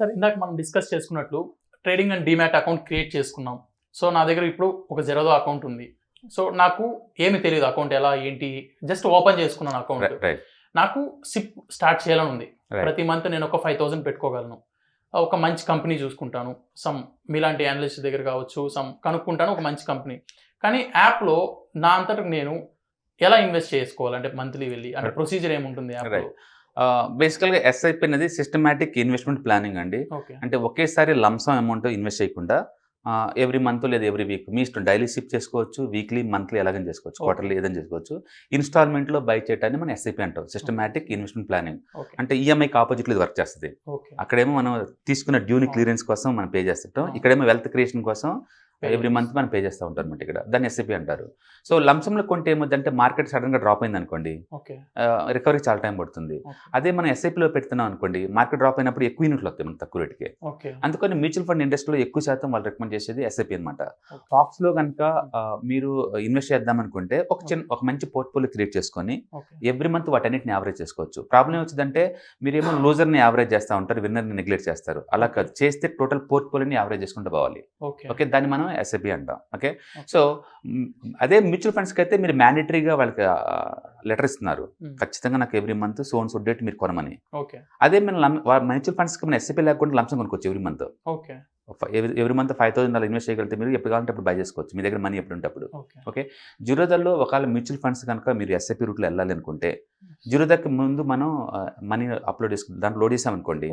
Sir ఇందాక మనం discuss చేసుకున్నట్లు trading and demat account create చేసుకున్నాం. సో నా దగ్గర ఇప్పుడు ఒక జెరోదా అకౌంట్ ఉంది. సో నాకు ఏమి తెలియదు అకౌంట్ ఎలా ఏంటి, జస్ట్ ఓపెన్ చేసుకున్నాను అకౌంట్. నాకు సిప్ స్టార్ట్ చేయాలని ఉంది. ప్రతి మంత్ నేను ఒక 5,000 పెట్టుకోగలను. ఒక మంచి కంపెనీ చూసుకుంటాను, సమ్ మీలాంటి అనలిస్ట్ దగ్గర కావచ్చు, సమ్ కనుక్కుంటాను ఒక మంచి కంపెనీ. కానీ యాప్లో నా అంతటా నేను ఎలా ఇన్వెస్ట్ చేసుకోవాలంటే మంత్లీ వెళ్ళి అంటే ప్రొసీజర్ ఏముంటుంది యాప్లో? బేసికల్గా ఎస్ఐపి అనేది సిస్టమాటిక్ ఇన్వెస్ట్మెంట్ ప్లానింగ్ అండి. అంటే ఒకేసారి లంసమ్ అమౌంట్ ఇన్వెస్ట్ చేయకుండా ఎవ్రీ మంత్ లేదా ఎవ్రీ వీక్ మీ ఇష్టం, డైలీ సిప్ చేసుకోవచ్చు, వీక్లీ మంత్లీ ఎలాగని చేసుకోవచ్చు, క్వార్టర్లీ ఏదైనా చేసుకోవచ్చు. ఇన్స్టాల్మెంట్లో బై చేయటాన్ని మనం ఎస్ఐపి అంటాం, సిస్టమాటిక్ ఇన్వెస్ట్మెంట్ ప్లానింగ్. అంటే ఈఎంఐకి ఆపోజిట్లో ఇది వర్క్ చేస్తుంది. అక్కడేమో మనం తీసుకున్న డ్యూని క్లియరెన్స్ కోసం మనం పే చేస్తుంటాం, ఇక్కడేమో వెల్త్ క్రియేషన్ కోసం ఎవ్రీ మంత్ మనం పే చేస్తూ ఉంటాం అనమాట. ఇక్కడ దాన్ని ఎస్ఐపి అంటారు. సో లంసంలో కొంటే ఏమవుతుందంటే మార్కెట్ సడన్గా డ్రాప్ అయింది అనుకోండి, రికవరీ చాలా టైం పడుతుంది. అదే మనం ఎస్ఐపిలో పెడుతున్నాం అనుకోండి, మార్కెట్ డ్రాప్ అయినప్పుడు ఎక్కువ యూనిట్లు వస్తాయి మనకు తక్కువ రేటుకి. అందుకని మ్యూచువల్ ఫండ్ ఇండస్ట్రీలో ఎక్కువ శాతం వాళ్ళు రికమెండ్ చేసేది ఎస్ఐపి అనమాట. స్టాక్స్లో కనుక మీరు ఇన్వెస్ట్ చేద్దాం అనుకుంటే ఒక మంచి పోర్ట్ఫోలియో క్రియేట్ చేసుకొని ఎవ్రీ మంత్ వాటన్నిటిని యావరేజ్ చేసుకోవచ్చు. ప్రాబ్లం ఏమొచ్చిందంటే మీరేమో లూజర్ని యావరేజ్ చేస్తూ ఉంటారు, విన్నర్ని నెగ్లెక్ట్ చేస్తారు. అలా కాదు, చేస్తే టోటల్ పోర్ట్ఫోలియోని యావరేజ్ చేసుకుంటూ పోవాలి. ఓకే, దాన్ని మనం ఎస్ఐపి అంటాం. ఓకే, సో అదే మ్యూచువల్ ఫండ్స్కి అయితే మీరు మ్యాండేటరీగా వాళ్ళకి లెటర్ ఇస్తున్నారు, ఖచ్చితంగా నాకు ఎవ్రీ మంత్ సో డేట్ మీరు కొనమని. అదే మనం మ్యూచువల్ ఫండ్స్కి మనం ఎస్ఐపి లేకుండా లంసం కొనుక్కోవచ్చు ఎవ్రీ మంత్. ఎవ్రీ మంత్ 5,000 అలా ఇన్వెస్ట్ చేయగలిగితే మీరు ఎప్పుడు కావాలంటే అప్పుడు బై చేసుకోవచ్చు, మీ దగ్గర మనీ ఎప్పుడు ఉంటే అప్పుడు. ఓకే, జీరోదాలో ఒకవేళ మ్యూచువల్ ఫండ్స్ కనుక మీరు ఎస్ఐపి రూట్లో వెళ్ళాలి అనుకుంటే జీరోదాకి ముందు మనం మనీ అప్లోడ్ చేసుకుని దాంట్లో లోడ్ చేసాం అనుకోండి,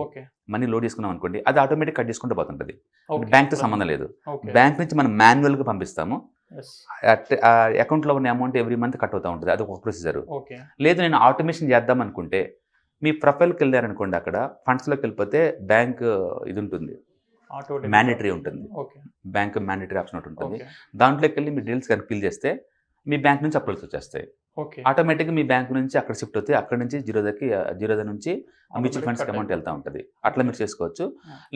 మనీ లోడ్ చేసుకున్నాం అనుకోండి, అది ఆటోమేటిక్ కట్ చేసుకుంటూ పోతుంటుంది. బ్యాంక్తో సంబంధం లేదు. బ్యాంక్ నుంచి మనం మాన్యువల్గా పంపిస్తాము, అకౌంట్లో ఉన్న అమౌంట్ ఎవ్రీ మంత్ కట్ అవుతూ ఉంటుంది. అది ఒక ప్రొసీజర్. లేదు నేను ఆటోమేషన్ చేద్దాం అనుకుంటే మీ ప్రొఫైల్కి వెళ్ళారనుకోండి, అక్కడ ఫండ్స్లోకి వెళ్ళిపోతే బ్యాంక్ ఇది ఉంటుంది, మ్యాండేటరీ ఉంటుంది, బ్యాంక్ మ్యాండేటరీ ఆప్షన్ ఒకటి ఉంటుంది. దాంట్లోకి వెళ్ళి మీ డీటెయిల్స్ కనుక ఫిల్ చేస్తే మీ బ్యాంక్ నుంచి అప్రోల్స్ వచ్చేస్తాయి. ఆటోమేటిక్గా మీ బ్యాంక్ నుంచి అక్కడ షిఫ్ట్ అవుతాయి, అక్కడ నుంచి జీరోదా నుంచి మ్యూచువల్ ఫండ్స్కి అమౌంట్ వెళ్తూ ఉంటుంది. అట్లా మీరు చేసుకోవచ్చు.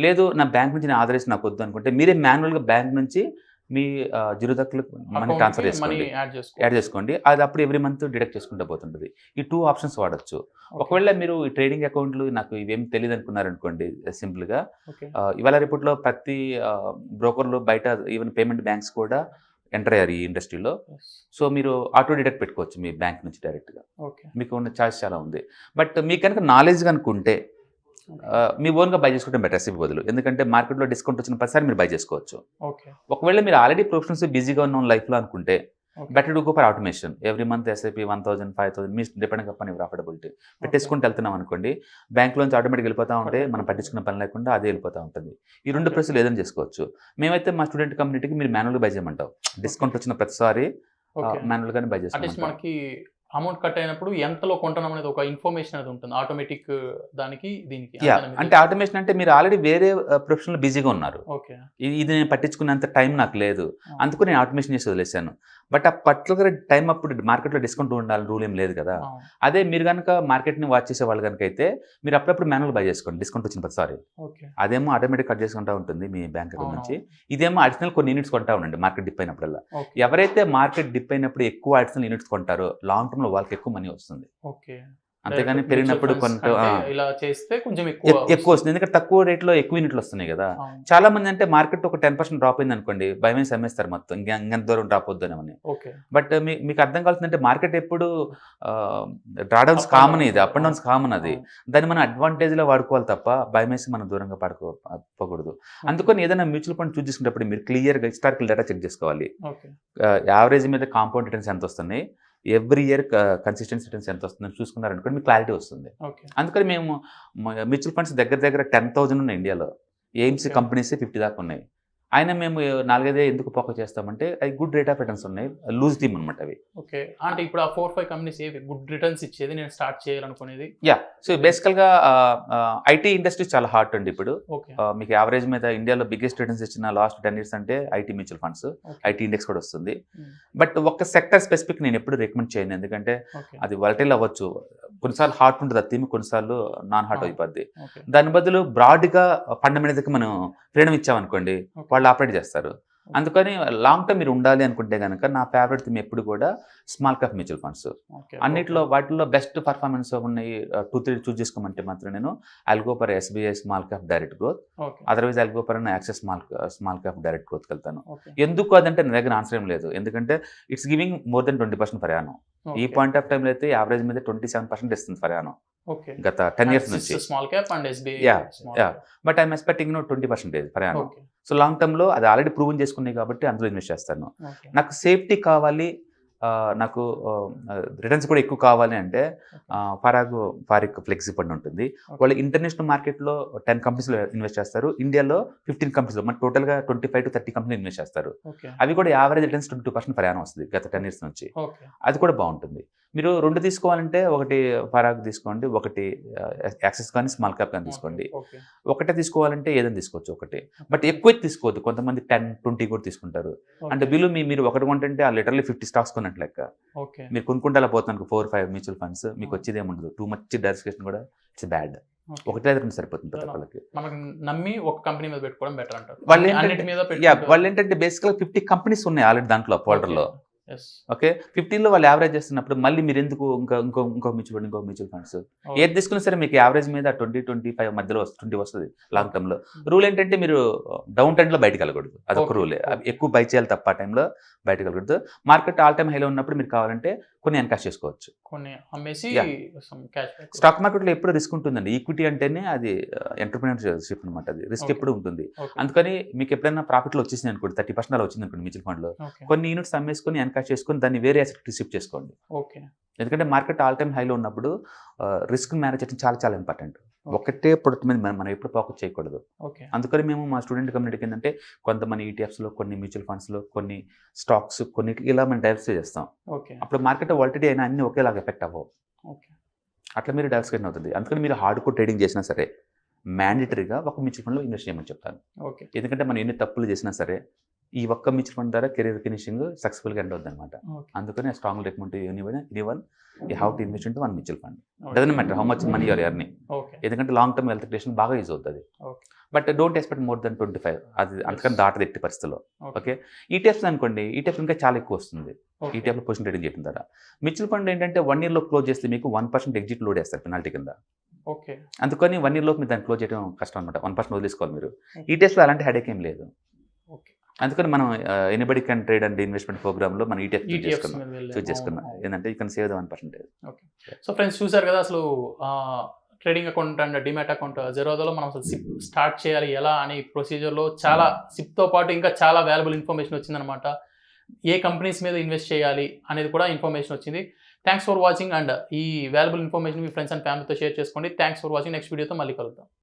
లేదు నా బ్యాంక్ నుంచి నేను ఆధారేసి నాకు వద్దు అనుకుంటే మీరే మాన్యువల్గా బ్యాంక్ నుంచి మీ జీరోదాకి మనీ ట్రాన్స్ఫర్ యాడ్ చేసుకోండి. అది అప్పుడు ఎవ్రీ మంత్ డిడక్ట్ చేసుకుంటూ పోతుంటుంది. ఈ 2 ఆప్షన్స్ వాడచ్చు. ఒకవేళ మీరు ఈ ట్రేడింగ్ అకౌంట్లు నాకు ఇవేం తెలియదు అనుకున్నారనుకోండి, సింపుల్గా ఇవాళ రేపట్లో ప్రతి బ్రోకర్లు బయట ఈవెన్ పేమెంట్ బ్యాంక్స్ కూడా ఎంటర్ అయ్యారు ఈ ఇండస్ట్రీలో. సో మీరు ఆటో డిడక్ట్ పెట్టుకోవచ్చు మీ బ్యాంక్ నుంచి డైరెక్ట్గా. మీకు ఉన్న ఛాయిస్ చాలా ఉంది. బట్ మీకు కనుక నాలెడ్జ్ కనుక్కుంటే మీ ఓన్గా బై చేసుకుంటే బెటర్ ఎస్ఐపి బదులు. ఎందుకంటే మార్కెట్లో డిస్కౌంట్ వచ్చిన ప్రతిసారి మీరు బై చేసుకోవచ్చు. ఒకవేళ మీరు ఆల్రెడీ ప్రొఫెషనల్స్ బిజీగా ఉన్న లైఫ్లో అనుకుంటే better to go for automation. Every month SIP 1,000, 5,000 మీ డిపెండింగ్ అపాన్ యువర్ అఫోర్డబిలిటీ పెట్టేసుకుంటూ వెళ్తున్నాం అనుకోండి, బ్యాంక్లోంచి ఆటోమేటిక్ వెళ్ళిపోతూ ఉంటే మనం పట్టించుకున్న పని లేకుండా అదే వెళ్ళిపోతూ ఉంటుంది. ఈ 2 ప్రైస్లు ఏదైనా చేసుకోవచ్చు. మేమైతే మా స్టూడెంట్ కమ్యూనిటీకి మీరు మాన్యువల్గా బై చేయమంటాం. డిస్కౌంట్ వచ్చిన ప్రతిసారి మాన్యువల్గానే బై చేసుకోవాలి. అమౌంట్ కట్ అయినప్పుడు ఎంతలో కొంటున్నాం అనేది ఒక ఇన్ఫర్మేషన్ అనేది ఉంటుంది ఆటోమేటిక్ దానికి దీనికి. అంటే ఆటోమేషన్ అంటే మీరు ఆల్రెడీ వేరే ప్రొఫెషన్లో బిజీగా ఉన్నారు, ఇది నేను పట్టించుకున్నంత టైం నాకు లేదు, అందుకు నేను ఆటోమేషన్ చేసి వదిలేశాను. బట్ ఆ పర్టికులర్ టైం అప్పుడు మార్కెట్లో డిస్కౌంట్ ఉండాలని రూల్ ఏం లేదు కదా. అదే మీరు కనుక మార్కెట్ని వాచ్ చేసే వాళ్ళు కనుక అయితే మీరు అప్పుడప్పుడు మాన్యువల్ బై చేసుకోండి డిస్కౌంట్ వచ్చిన ప్రతిసారి. అదేమో ఆటోమేటిక్ కట్ చేసుకుంటూ ఉంటుంది మీ బ్యాంక్ అకౌంట్ నుంచి. ఇదేమో అడిషనల్ కొన్ని యూనిట్స్ కొంటా ఉండండి మార్కెట్ డిప్ అయినప్పుడల్లా. ఎవరైతే మార్కెట్ డిప్ అయినప్పుడు ఎక్కువ అడిషనల్ యూనిట్స్ కొంటారో లాంగ్ టర్మ్ లో వాళ్ళకి ఎక్కువ మనీ వస్తుంది. అంతేగాని పెరిగినప్పుడు కొంత ఎక్కువ వస్తుంది, ఎందుకంటే తక్కువ రేట్లో ఎక్కువ యూనిట్లు వస్తున్నాయి కదా. చాలా మంది అంటే మార్కెట్ ఒక 10% డ్రాప్ అయింది అనుకోండి, భయమే సమ్మేస్తారు మొత్తం, ఇంకెంత దూరం డ్రాప్ అవుతుందని. బట్ మీకు అర్థం కావాల్సిందంటే మార్కెట్ ఎప్పుడు డ్రాడౌన్స్ కామన్, ఇది అప్ అండ్ డౌన్స్ కామన్. అది దాన్ని మనం అడ్వాంటేజ్లో వాడుకోవాలి తప్ప భయమేసి మనం దూరంగా పడుకోకూడదు. అందుకని ఏదైనా మ్యూచువల్ ఫండ్ చూస్ చేసుకునేటప్పుడు మీరు క్లియర్గా హిస్టారికల్ డేటా చెక్ చేసుకోవాలి. యావరేజ్ మీద కాంపౌండ్ రిటర్న్స్ ఎంత వస్తున్నాయి, ఎవ్రీ ఇయర్ కన్సిస్టెన్సీ రిటర్న్స్ ఎంత వస్తుందని చూసుకున్నారనుకోండి మీకు క్లారిటీ వస్తుంది. అందుకని మేము మ్యూచువల్ ఫండ్స్ దగ్గర 10,000 ఉన్నాయి ఇండియాలో. ఏఎంసీ కంపెనీస్ 50 దాకా ఉన్నాయి. అయినా మేము 4-5 ఎందుకు ఫోకస్ చేస్తామంటే అవి గుడ్ రేట్ ఆఫ్ రిటర్న్స్ ఉన్నాయి, లూజ్ థీమ్ అనమాట అవి. ఓకే, అంటే ఇప్పుడు ఆ 4-5 కంపెనీస్ ఏవి గుడ్ రిటర్న్స్ ఇచ్చేది నేను స్టార్ట్ చేయాలనుకునేది? సో బేసికల్గా ఐటీ ఇండస్ట్రీ చాలా హాట్ అండి ఇప్పుడు. మీకు యావరేజ్ మీద ఇండియాలో బిగ్గెస్ట్ రిటర్న్స్ ఇచ్చిన లాస్ట్ 10 years అంటే IT mutual funds, IT index కూడా వస్తుంది. బట్ ఒక్క సెక్టర్ స్పెసిఫిక్ నేను ఎప్పుడు రికమెండ్ చేయను, ఎందుకంటే అది వాలటైల్ అవ్వచ్చు. కొన్నిసార్లు హాట్ ఉంటుంది ఆ థీమ్, కొన్నిసార్లు నాన్ హాట్ అయిపోద్ది. దాని బదులు బ్రాడ్గా ఫండమెంటల్స్కి మనం ఫ్రీడమ్ ఇచ్చామనుకోండి వాళ్ళు ఆపరేట్ చేస్తారు. అందుకని లాంగ్ టర్మ్ మీరు ఉండాలి అనుకుంటే కనుక నా ఫేవరెట్ థీమ్ ఎప్పుడు కూడా స్మాల్ క్యాప్ మ్యూచువల్ ఫండ్స్. అన్నిట్లో వాటిల్లో బెస్ట్ పర్ఫార్మెన్స్ ఉన్నాయి 2-3 చూస్ చేసుకోమంటే మాత్రం నేను I'll go for SBI small cap direct growth, otherwise I'll go for Axis small cap direct గ్రోత్కి వెళ్తాను. ఎందుకు అదంటే నా దగ్గర ఆన్సర్ ఏం లేదు, ఎందుకంటే it's giving more than 20% per annum. ఈ పాయింట్ ఆఫ్ టైంలో అయితే యావరేజ్ మీద 27% ఇస్తుంది పర్ యానం గత 10 years నుంచి. Small cap and SBI. Yeah but I'm expecting 20% per annum. So long టర్మ్లో అది ఆల్రెడీ ప్రూవన్ చేసుకున్నాయి కాబట్టి అందులో ఇన్వెస్ట్ చేస్తాను. నాకు సేఫ్టీ కావాలి, నాకు రిటర్న్స్ కూడా ఎక్కువ కావాలి అంటే ఫారిక్ ఫ్లెక్సీ ఫండ్ ఉంటుంది. వాళ్ళు ఇంటర్నేషనల్ మార్కెట్లో 10 కంపెనీస్లో ఇన్వెస్ట్ చేస్తారు, ఇండియాలో 15 కంపెనీస్లో, మన టోటల్గా 25 to 30 కంపెనీలు ఇన్వెస్ట్ చేస్తారు. అవి కూడా యావరేజ్ రిటర్న్స్ 22% పర్ యానం వస్తుంది గత 10 years నుంచి. అది కూడా బాగుంటుంది. మీరు 2 తీసుకోవాలంటే ఒకటి ఫరాగ్ తీసుకోండి, ఒకటి యాక్సెస్ కానీ స్మాల్ క్యాప్ కానీ తీసుకోండి. ఒకటే తీసుకోవాలంటే ఏదైనా తీసుకోవచ్చు ఒకటి, బట్ ఎక్కువ తీసుకోవద్దు. కొంతమంది 10-20 కూడా తీసుకుంటారు. అంటే బిల్లు మీరు ఒకటి కొంటే ఆ లిటరల్లీ 50 స్టాక్స్ కొన్నట్టు లెక్క. మీరు కొనుక్కుంటే అలా పోతాను 4-5 మ్యూచువల్ ఫండ్స్, మీకు వచ్చేది ఏముండదు. టూ మచ్ డైవర్సిఫికేషన్ కూడా ఇట్స్ బ్యాడ్. ఒకటే రెండు సరిపోతుంది ప్రతి ఒక్కరికి. మనకి నమ్మి ఒక కంపెనీ మీద పెట్టుకోవడం బెటర్ అంటారు. వాళ్ళు ఏంటంటే బేసిక్గా 50 కంపెనీస్ ఉన్నాయి ఆల్రెడీ దాంట్లో ఫోల్డర్లో. ఓకే, 15లో వాళ్ళు యావరేజ్ చేస్తున్నప్పుడు మళ్ళీ మీరు ఎందుకు ఇంకో మ్యూచువల్ ఫండ్స్ ఏది తీసుకున్నా సరే మీకు యావరేజ్ మీద 20-25 మధ్యలో 20 వస్తుంది లాంగ్ టర్మ్ లో. రూల్ ఏంటంటే మీరు డౌన్ ట్రెండ్ లో బయటకు వెళ్ళకూడదు, అదొక రూలే. ఎక్కువ బై చేయాలి తప్ప ఆ టైంలో బయటకు వెళ్ళకూడదు. మార్కెట్ ఆల్ టైమ్ హైలో ఉన్నప్పుడు మీరు కావాలంటే కొన్ని ఎన్కాష్ చేసుకోవచ్చు, కొన్ని అమ్మేసి. స్టాక్ మార్కెట్లో ఎప్పుడు రిస్క్ ఉంటుందండి. ఈక్విటీ అంటేనే అది ఎంటర్‌ప్రెన్యూర్‌షిప్ అనమాట, అది రిస్క్ ఎప్పుడు ఉంటుంది. అందుకని మీకు ఎప్పుడైనా ప్రాఫిట్లో వచ్చేసింది అనుకోండి, 30% అలా వచ్చింది అనుకోండి మ్యూచువల్ ఫండ్లో, కొన్ని యూనిట్స్ అమ్మేసుకొని ఎన్కాష్ చేసుకొని దాన్ని వేరే అసెట్‌కి షిఫ్ట్ చేసుకోండి. ఎందుకంటే మార్కెట్ ఆల్ టైమ్ హైలో ఉన్నప్పుడు రిస్క్ మేనేజ్ చేయడం చాలా చాలా ఇంపార్టెంట్. ఒకటే ప్రొడక్ట్ మీద మనం ఎప్పుడు ఫోకస్ చేయకూడదు. అందుకని మేము మా స్టూడెంట్ కమ్యూనిటీకి ఏంటంటే కొంతమంది ఈటీఎఫ్స్లో, కొన్ని మ్యూచువల్ ఫండ్స్లో, కొన్ని స్టాక్స్, కొన్ని ఇలా మనం డైవర్సిఫై చేస్తాం. అప్పుడు మార్కెట్ వాలిడిటీ అయినా అన్ని ఒకేలాగా ఎఫెక్ట్ అవ్వవు. అట్లా మీరు డైవర్సిఫికేషన్ అవుతుంది. అందుకని మీరు హార్డ్ కోర్ ట్రేడింగ్ చేసినా సరే మ్యాండేటరీగా ఒక మ్యూచువల్ ఫండ్లో ఇన్వెస్ట్ చేయమని చెప్తాను. ఎందుకంటే మనం ఎన్ని తప్పులు చేసినా సరే ఈ ఒక్క మ్యూచువల్ ఫండ్ ద్వారా కెరీర్ ఫినిషింగ్ సక్సెస్ఫుల్గా ఎండ్ అవుతుంది అనమాట. అందుకని I strongly recommend anyone you have to invest in one mutual fund. Doesn't matter how much money your earning, ఎందుకంటే లాంగ్ టర్మ్ వెల్త్ క్రియేషన్ బాగా యూజ్ అవుతుంది. But don't expect more than 25, అది అందుకని దాటది ఎట్టి పరిస్థితుల్లో. ఓకే, ఈటీఎఫ్స్ అనుకోండి, ETF ఇంకా చాలా ఎక్కువ వస్తుంది. ఈటీఎఫ్లో పొజిషన్ ట్రేడింగ్ చేయడం ద్వారా. మ్యూచువల్ ఫండ్ ఏంటంటే 1 year క్లోజ్ చేస్తే మీకు 1% ఎగ్జిట్ లోడ్ వేస్తారు పెనాల్టీ కింద. అందుకని 1 year మీరు దాన్ని క్లోజ్ చేయడం కష్టం అనమాట. 1% వదిలేసుకోవాలి మీరు. ఈటీఎఫ్లో అలాంటి హెడేక్ ఏం లేదు. అందుకని మనం anybody can trade and investment ప్రోగ్రామ్లో మనం ఈటీఎఫ్ చూస్ చేసుకున్నాం. ఏంటంటే you can save the 1%. So friends చూసారు కదా, అసలు trading account and demat account జెరోదాలో మనం అసలు సిప్ స్టార్ట్ చేయాలి ఎలా అనే ప్రొసీజర్లో చాలా సిప్తో పాటు ఇంకా చాలా వాల్యుబుల్ ఇన్ఫర్మేషన్ వచ్చిందనమాట. ఏ కంపెనీస్ మీద ఇన్వెస్ట్ చేయాలి అనేది కూడా ఇన్ఫర్మేషన్ వచ్చింది. థ్యాంక్స్ ఫర్ వాచింగ్, అండ్ ఈ valuable information me friends and ఫ్యామిలీతో షేర్ చేసుకోండి. Thanks for watching. నెక్స్ట్ వీడియోతో మళ్ళీ కలుద్దాం.